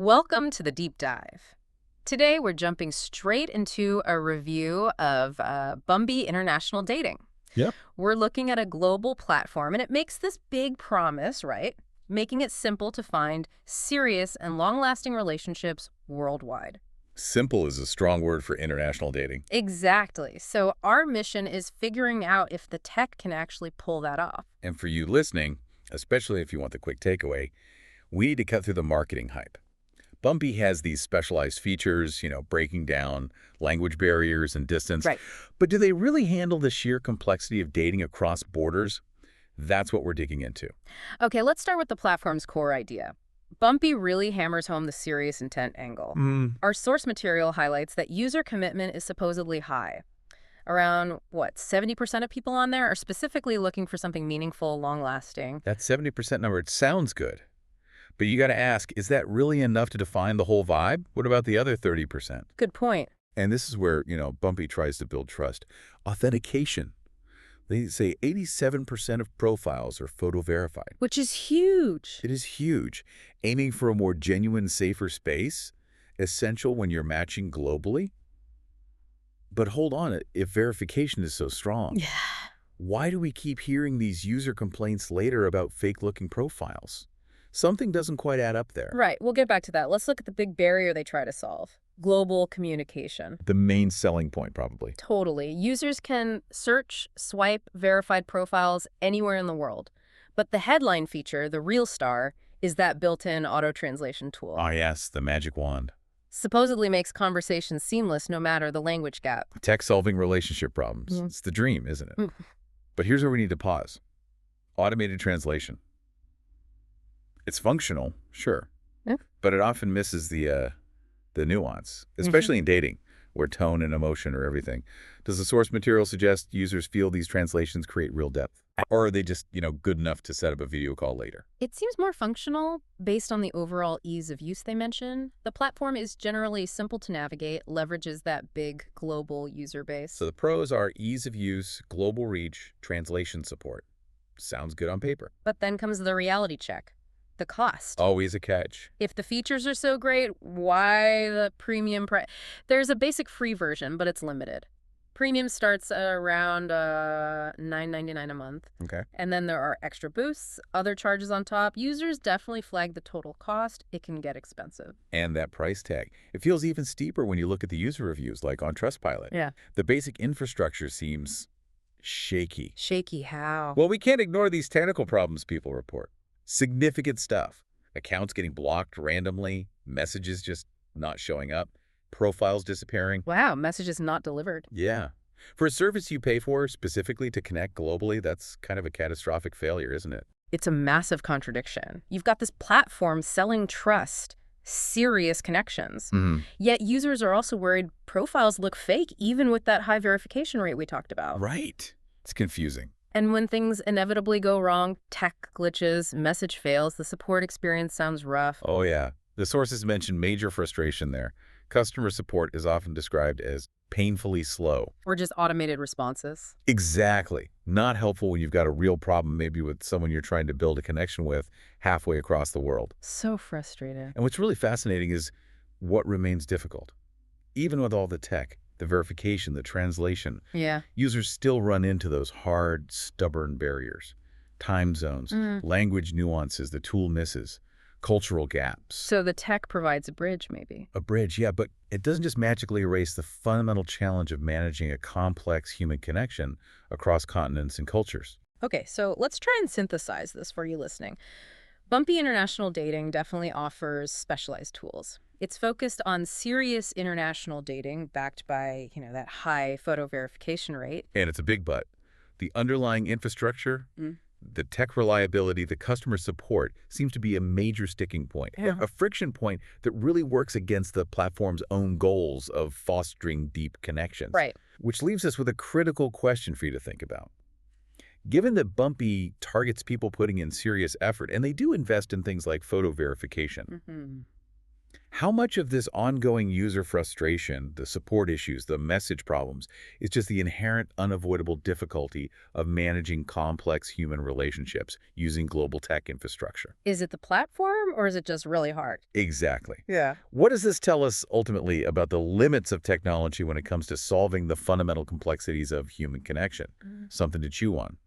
Welcome to the deep dive. Today, we're jumping straight into a review of Bumpy International Dating. Yep. We're looking at a global platform, and it makes this big promise, right? Making it simple to find serious and long-lasting relationships worldwide. Simple is a strong word for international dating. Exactly. So our mission is figuring out if the tech can actually pull that off. And for you listening, especially if you want the quick takeaway, we need to cut through the marketing hype. Bumpy has these specialized features, breaking down language barriers and distance. Right. But do they really handle the sheer complexity of dating across borders? That's what we're digging into. Okay, let's start with the platform's core idea. Bumpy really hammers home the serious intent angle. Our source material highlights that user commitment is supposedly high. Around, 70% of people on there are specifically looking for something meaningful, long-lasting. That 70% number, it sounds good. But you got to ask, is that really enough to define the whole vibe? What about the other 30%? Good point. And this is where, Bumpy tries to build trust. Authentication. They say 87% of profiles are photo verified. Which is huge. It is huge. Aiming for a more genuine, safer space, essential when you're matching globally. But hold on, if verification is so strong, Yeah. why do we keep hearing these user complaints later about fake-looking profiles? Something doesn't quite add up there. Right, we'll get back to that. Let's look at the big barrier they try to solve. Global communication. The main selling point, probably. Totally. Users can search, swipe verified profiles anywhere in the world. But the headline feature, the real star, is that built-in auto-translation tool. Ah, yes, the magic wand. Supposedly makes conversations seamless no matter the language gap. Tech-solving relationship problems. It's the dream, isn't it? But here's where we need to pause. Automated translation. It's functional, sure, Yeah. but it often misses the nuance, especially in dating, where tone and emotion are everything. Does the source material suggest users feel these translations create real depth? Or are they just, good enough to set up a video call later? It seems more functional based on the overall ease of use they mention. The platform is generally simple to navigate, leverages that big global user base. So the pros are ease of use, global reach, translation support. Sounds good on paper. But then comes the reality check. The cost. Always a catch. If the features are so great, why the premium price? There's a basic free version, but it's limited. Premium starts at around $9.99 a month. Okay. And then there are extra boosts, other charges on top. Users definitely flag the total cost. It can get expensive. And that price tag. It feels even steeper when you look at the user reviews, like on Trustpilot. Yeah. The basic infrastructure seems shaky. Shaky how? Well, we can't ignore these technical problems people report. Significant stuff. Accounts getting blocked randomly, messages just not showing up, profiles disappearing. Wow, messages not delivered. Yeah. For a service you pay for specifically to connect globally, that's kind of a catastrophic failure, isn't it? It's a massive contradiction. You've got this platform selling trust, serious connections. Yet users are also worried profiles look fake, even with that high verification rate we talked about. Right. It's confusing. And when things inevitably go wrong, tech glitches, message fails, the support experience sounds rough. Oh, yeah. The sources mention major frustration there. Customer support is often described as painfully slow. Or just automated responses. Exactly. Not helpful when you've got a real problem, maybe with someone you're trying to build a connection with halfway across the world. So frustrating. And what's really fascinating is what remains difficult. Even with all the tech, the verification, the translation, Yeah. users still run into those hard, stubborn barriers. Time zones, language nuances the tool misses, cultural gaps. So the tech provides a bridge, maybe. A bridge, yeah, but it doesn't just magically erase the fundamental challenge of managing a complex human connection across continents and cultures. Okay, so let's try and synthesize this for you listening. Bumpy International Dating definitely offers specialized tools. It's focused on serious international dating backed by, that high photo verification rate. And it's a big but. The underlying infrastructure, the tech reliability, the customer support seems to be a major sticking point, a friction point that really works against the platform's own goals of fostering deep connections. Right. Which leaves us with a critical question for you to think about. Given that Bumpy targets people putting in serious effort, and they do invest in things like photo verification, How much of this ongoing user frustration, the support issues, the message problems, is just the inherent unavoidable difficulty of managing complex human relationships using global tech infrastructure? Is it the platform or is it just really hard? Exactly. Yeah. What does this tell us ultimately about the limits of technology when it comes to solving the fundamental complexities of human connection? Something to chew on.